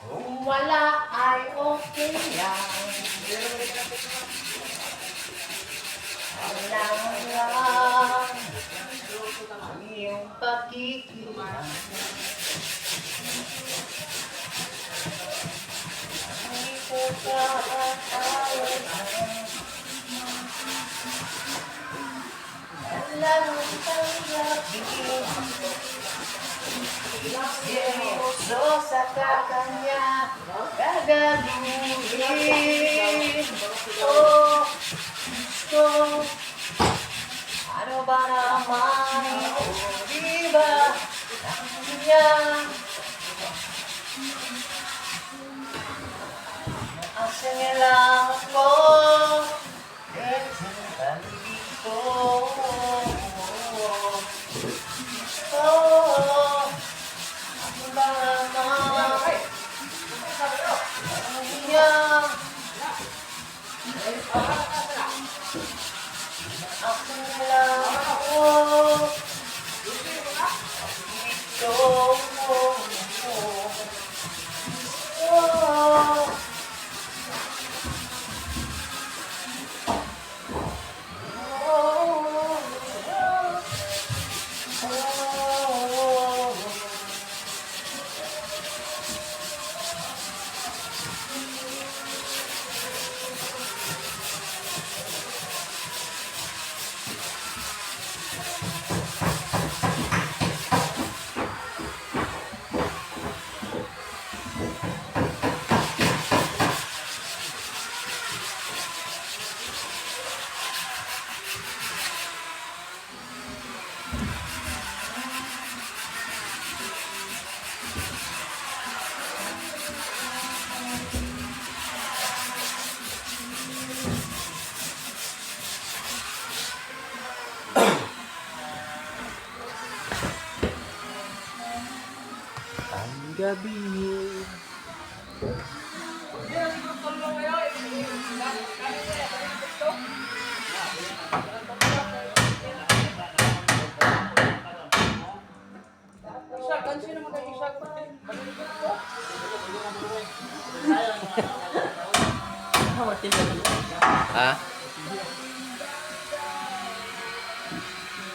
Kung wala ay okay lang. Alam lang ang iyong pakikilang. Hindi ko kaatayan. Alam mo tanggapin. Seryoso sa kakanya gagaluhin. Oh, so ano ba naman ito, diba? Kanya ang sinilang ko dito. Oh, ano ba naman niya ang sinilang ko dito. Oh, ang gabi Ha?